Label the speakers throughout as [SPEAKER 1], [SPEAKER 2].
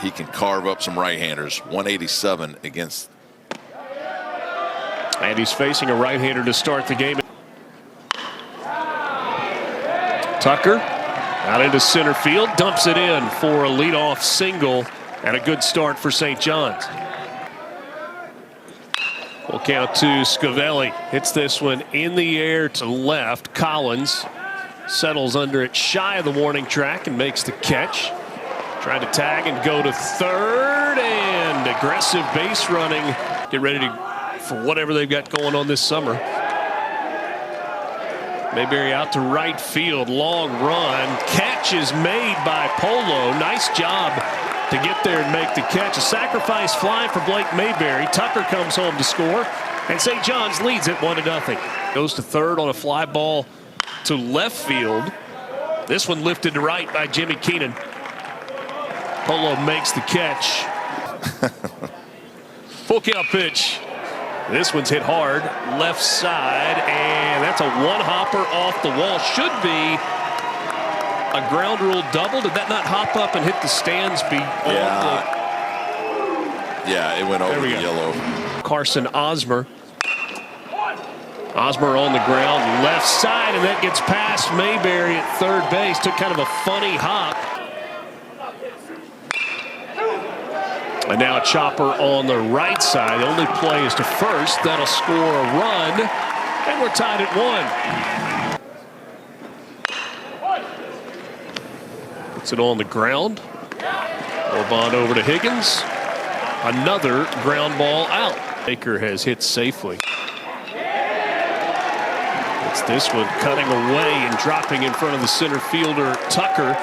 [SPEAKER 1] He can carve up some right-handers. 187 against.
[SPEAKER 2] And he's facing a right-hander to start the game. Tucker out into center field, dumps it in for a leadoff single and a good start for St. John's. We'll count to Scavelli. Hits this one in the air to left. Collins settles under it shy of the warning track and makes the catch. Trying to tag and go to third, and aggressive base running. Get ready for whatever they've got going on this summer. Mayberry out to right field, long run. Catch is made by Polo. Nice job to get there and make the catch. A sacrifice fly for Blake Mayberry. Tucker comes home to score, and St. John's leads it 1-0. Goes to third on a fly ball to left field. This one lifted to right by Jimmy Keenan. Polo makes the catch. Full count pitch. This one's hit hard, left side, and that's a one-hopper off the wall. Should be a ground rule double. Did that not hop up and hit the stands?
[SPEAKER 1] Yeah, it went over the yellow.
[SPEAKER 2] Carson Osmer. Osmer on the ground, left side, and that gets past Mayberry at third base. Took kind of a funny hop. And now a chopper on the right side. The only play is to first. That'll score a run. And we're tied at 1. Puts it on the ground. Orban over to Higgins. Another ground ball out. Baker has hit safely. It's this one cutting away and dropping in front of the center fielder, Tucker.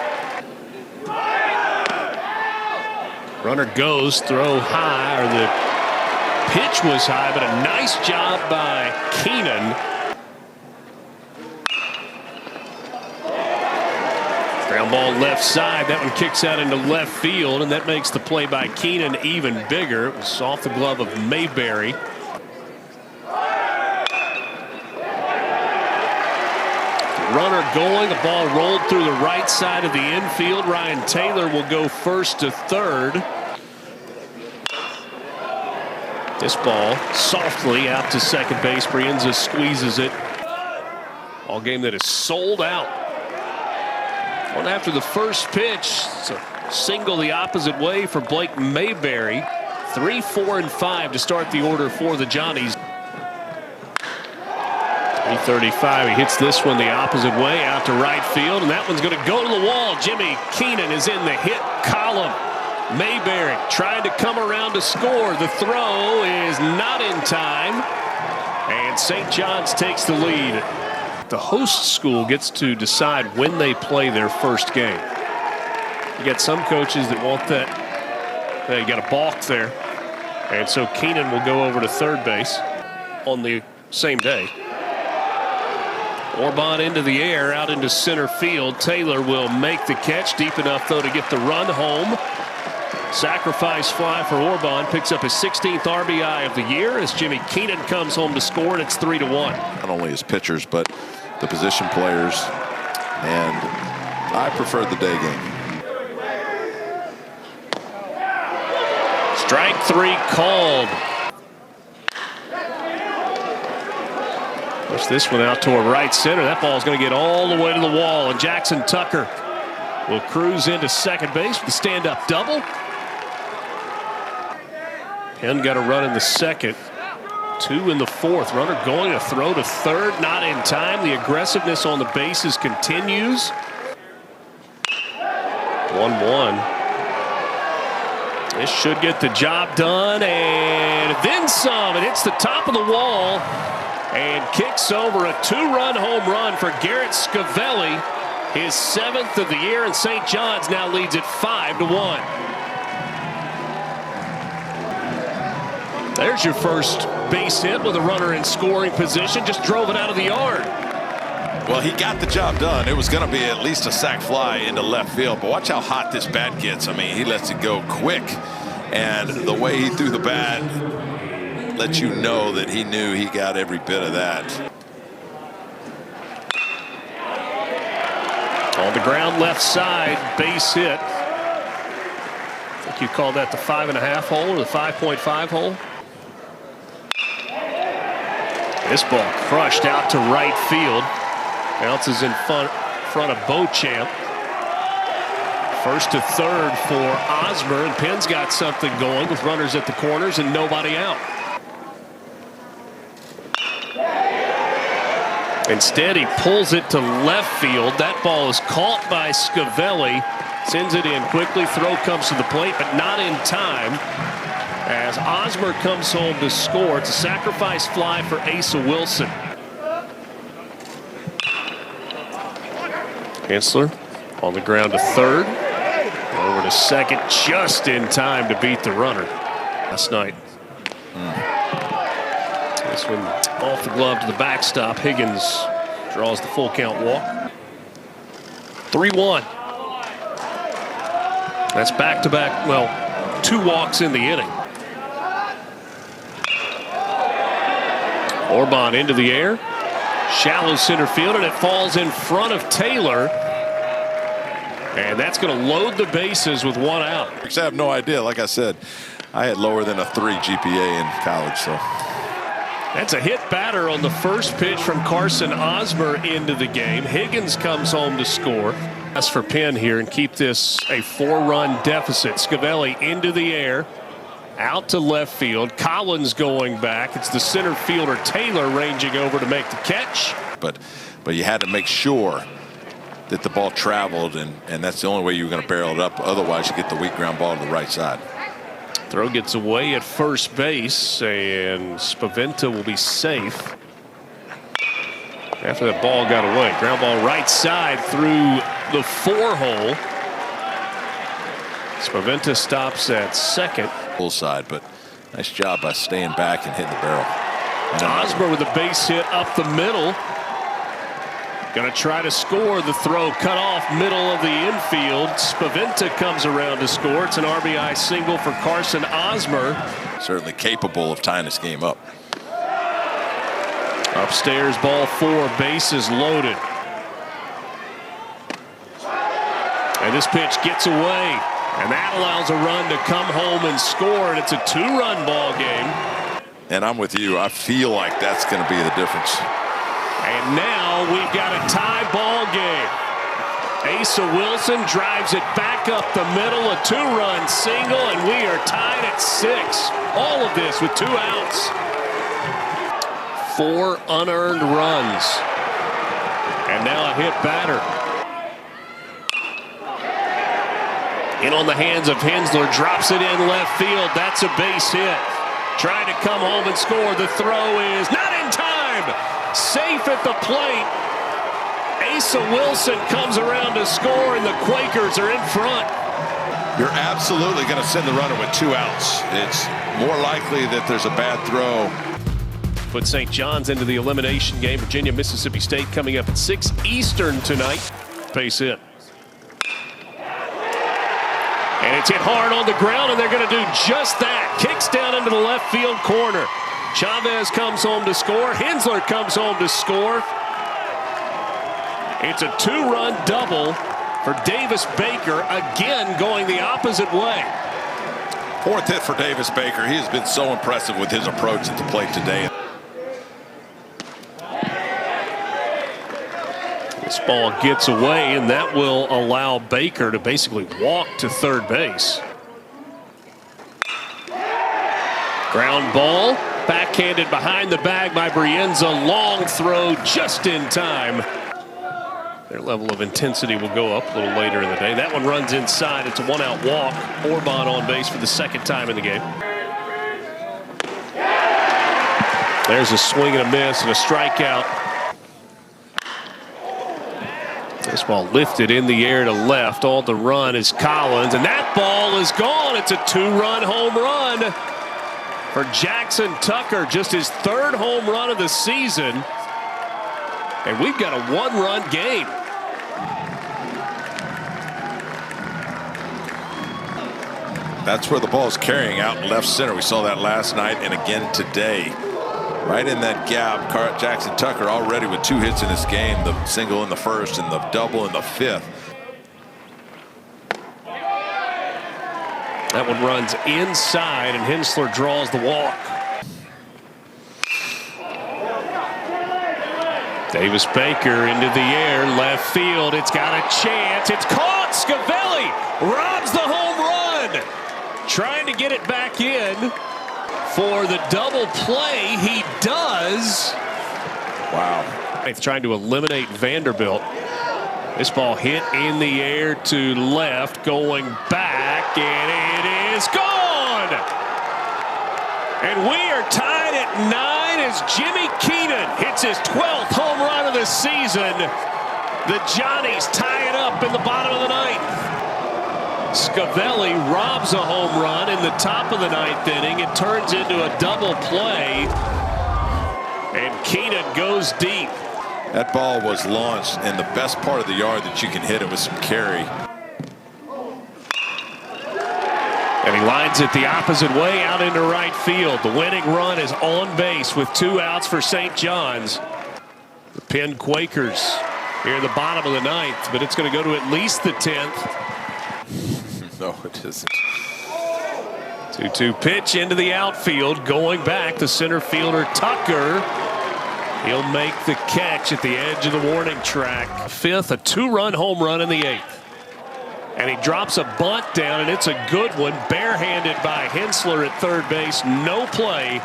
[SPEAKER 2] Runner goes, throw high, or the pitch was high, but a nice job by Keenan. Ground ball left side. That one kicks out into left field, and that makes the play by Keenan even bigger. It was off the glove of Mayberry. Runner going, the ball rolled through the right side of the infield. Ryan Taylor will go first to third. This ball softly out to second base. Brienza squeezes it. All game that is sold out. One after the first pitch. It's a single the opposite way for Blake Mayberry. 3, 4, and 5 to start the order for the Johnnies. 335. He hits this one the opposite way out to right field, and that one's going to go to the wall. Jimmy Keenan is in the hit column. Mayberry trying to come around to score. The throw is not in time, and St. John's takes the lead. The host school gets to decide when they play their first game. You got some coaches that want that. You got a balk there, and so Keenan will go over to third base on the same day. Orban into the air, out into center field. Taylor will make the catch, deep enough though to get the run home. Sacrifice fly for Orban, picks up his 16th RBI of the year as Jimmy Keenan comes home to score, and it's 3-1.
[SPEAKER 1] Not only as pitchers, but the position players, and I prefer the day game.
[SPEAKER 2] Strike 3 called. Push this one out toward right center. That ball is going to get all the way to the wall, and Jackson Tucker will cruise into second base with the stand-up double. Penn got a run in the second, 2 in the fourth. Runner going to throw to third, not in time. The aggressiveness on the bases continues. 1-1. This should get the job done, and then some. It hits the top of the wall and kicks over a 2-run home run for Garrett Scavelli. His 7th of the year, and St. John's now leads it 5-1. There's your first base hit with a runner in scoring position. Just drove it out of the yard.
[SPEAKER 1] Well, he got the job done. It was going to be at least a sac fly into left field, but watch how hot this bat gets. I mean, he lets it go quick, and the way he threw the bat lets you know that he knew he got every bit of that. On
[SPEAKER 2] the ground left side, base hit. Mike, you call that the 5.5 hole or the 5.5 hole? This ball crushed out to right field. Bounces in front of Beauchamp. First to third for Osmer, and Penn's got something going with runners at the corners and nobody out. Instead, he pulls it to left field. That ball is caught by Scavelli. Sends it in quickly. Throw comes to the plate, but not in time. As Osmer comes home to score. It's a sacrifice fly for Asa Wilson. Hensler on the ground to third. Over to second, just in time to beat the runner last night. This one off the glove to the backstop. Higgins draws the full count walk. 3-1. That's back-to-back, well, 2 walks in the inning. Orban into the air. Shallow center field, and it falls in front of Taylor. And that's going to load the bases with 1 out.
[SPEAKER 1] I have no idea. Like I said, I had lower than a 3 GPA in college, so.
[SPEAKER 2] That's a hit batter on the first pitch from Carson Osmer into the game. Higgins comes home to score. That's for Penn here and keep this a 4-run deficit. Scavelli into the air. Out to left field. Collins going back. It's the center fielder Taylor ranging over to make the catch.
[SPEAKER 1] But you had to make sure that the ball traveled, and that's the only way you were going to barrel it up. Otherwise, you get the weak ground ball to the right side.
[SPEAKER 2] Throw gets away at first base, and Spaventa will be safe. After that ball got away. Ground ball right side through the 4-hole. Spaventa stops at second.
[SPEAKER 1] Full side, but nice job by staying back and hitting the barrel.
[SPEAKER 2] Osmer with a base hit up the middle. Going to try to score. The throw cut off middle of the infield. Spaventa comes around to score. It's an RBI single for Carson Osmer.
[SPEAKER 1] Certainly capable of tying this game up.
[SPEAKER 2] Upstairs, ball 4, bases loaded. And this pitch gets away, and that allows a run to come home and score, and it's a 2-run ball game.
[SPEAKER 1] And I'm with you. I feel like that's going to be the difference.
[SPEAKER 2] And now we've got a tie ball game. Asa Wilson drives it back up the middle, a 2-run single, and we are tied at 6. All of this with 2 outs. 4 unearned runs. And now a hit batter. In on the hands of Hensler, drops it in left field. That's a base hit. Trying to come home and score. The throw is not in time. Safe at the plate. Asa Wilson comes around to score, and the Quakers are in front.
[SPEAKER 1] You're absolutely going to send the runner with 2 outs. It's more likely that there's a bad throw.
[SPEAKER 2] Put St. John's into the elimination game. Virginia, Mississippi State coming up at 6 Eastern tonight. Base hit. And it's hit hard on the ground, and they're going to do just that. Kicks down into the left field corner. Chavez comes home to score. Hensler comes home to score. It's a 2-run double for Davis Baker, again going the opposite way.
[SPEAKER 1] 4th hit for Davis Baker. He has been so impressive with his approach at the plate today.
[SPEAKER 2] This ball gets away, and that will allow Baker to basically walk to third base. Ground ball, backhanded behind the bag by Brienza. Long throw just in time. Their level of intensity will go up a little later in the day. That one runs inside. It's a 1-out walk. Orban on base for the 2nd time in the game. There's a swing and a miss and a strikeout. This ball lifted in the air to left. On the run is Collins, and that ball is gone. It's a 2-run home run for Jackson Tucker, just his 3rd home run of the season. And we've got a 1-run game.
[SPEAKER 1] That's where the ball is carrying out in left center. We saw that last night and again today. Right in that gap, Jackson Tucker already with 2 hits in this game. The single in the 1st and the double in the 5th.
[SPEAKER 2] That one runs inside, and Hensler draws the walk. Davis Baker into the air, left field. It's got a chance. It's caught. Scavelli robs the home run. Trying to get it back in for the double play. He does. Wow. He's trying to eliminate Vanderbilt. This ball hit in the air to left, going back, and it is gone. And we are tied at 9 as Jimmy Keenan hits his 12th home run of the season. The Johnnies tie it up in the bottom of the 9th. Scavelli robs a home run in the top of the 9th inning. It turns into a double play, and Keenan goes deep.
[SPEAKER 1] That ball was launched in the best part of the yard that you can hit it with some carry.
[SPEAKER 2] And he lines it the opposite way out into right field. The winning run is on base with 2 outs for St. John's. The Penn Quakers here in the bottom of the 9th, but it's going to go to at least the 10th.
[SPEAKER 1] No, it isn't.
[SPEAKER 2] 2-2 pitch into the outfield. Going back, the center fielder Tucker. He'll make the catch at the edge of the warning track. 5th, a 2-run home run in the 8th. And he drops a bunt down, and it's a good one. Barehanded by Hensler at third base. No play.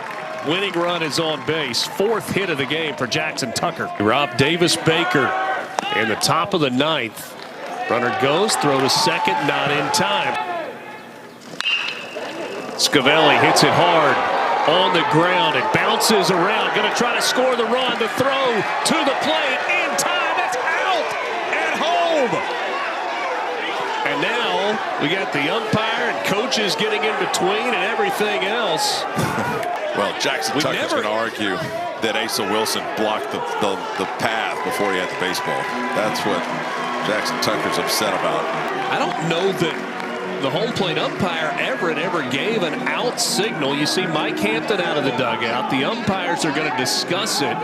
[SPEAKER 2] Winning run is on base. 4th hit of the game for Jackson Tucker. Rob Davis Baker in the top of the 9th. Runner goes, throw to second, not in time. Scavelli hits it hard on the ground. It bounces around. Going to try to score the run. The throw to the plate in time. That's out at home. And now we got the umpire and coaches getting in between and everything else.
[SPEAKER 1] Well, Jackson Tucker's going to argue that Asa Wilson blocked the path before he had the baseball. That's what Jackson Tucker's upset about.
[SPEAKER 2] I don't know that the home plate umpire ever gave an out signal. You see Mike Hampton out of the dugout. The umpires are going to discuss it.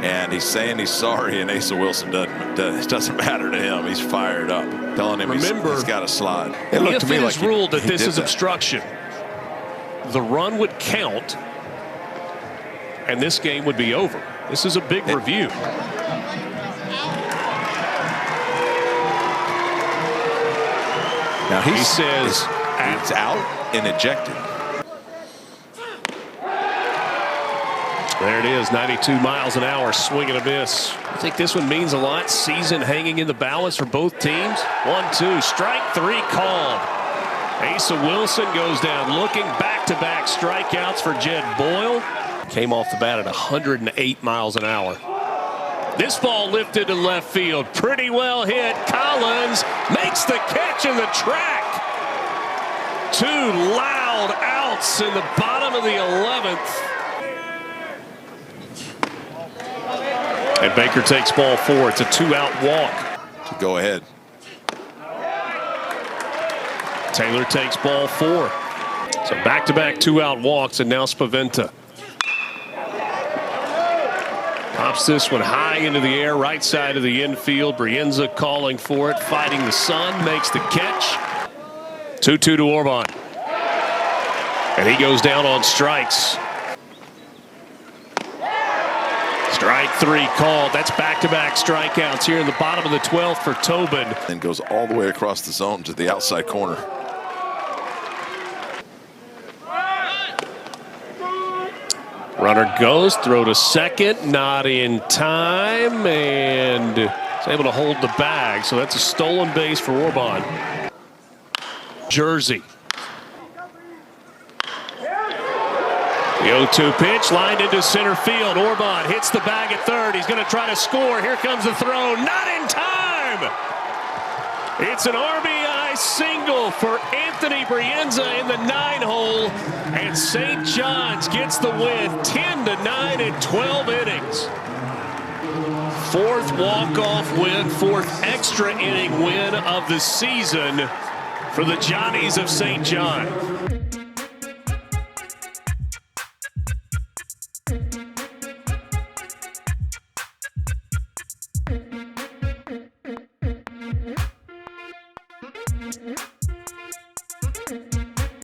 [SPEAKER 1] And he's saying he's sorry, and Asa Wilson it doesn't matter to him. He's fired up, telling him he's got to slide.
[SPEAKER 2] It looked to me like he ruled that this is obstruction, the run would count, and this game would be over. This is a big review.
[SPEAKER 1] Now he says it's out and ejected.
[SPEAKER 2] There it is, 92 miles an hour, swing and a miss. I think this one means a lot. Season hanging in the balance for both teams. 1-2, strike 3 called. Asa Wilson goes down looking. Back-to-back strikeouts for Jed Boyle. Came off the bat at 108 miles an hour. This ball lifted to left field. Pretty well hit. Collins makes the catch in the track. 2 loud outs in the bottom of the 11th. And Baker takes ball 4. It's a 2-out walk.
[SPEAKER 1] To go ahead.
[SPEAKER 2] Taylor takes ball 4. So back-to-back 2-out walks, and now Spaventa. Pops this one high into the air, right side of the infield. Brienza calling for it, fighting the sun, makes the catch. 2-2 to Orban. And he goes down on strikes. Strike 3 called. That's back-to-back strikeouts here in the bottom of the 12th for Tobin.
[SPEAKER 1] And goes all the way across the zone to the outside corner.
[SPEAKER 2] Runner goes, throw to second, not in time, and is able to hold the bag. So that's a stolen base for Orban. Jersey. The 0-2 pitch lined into center field. Orban hits the bag at third. He's going to try to score. Here comes the throw. Not in time. It's an RBI single for Anthony Brienza in the 9-hole. And St. John's gets the win 10-9 in 12 innings. 4th walk-off win, 4th extra inning win of the season for the Johnnies of St. John.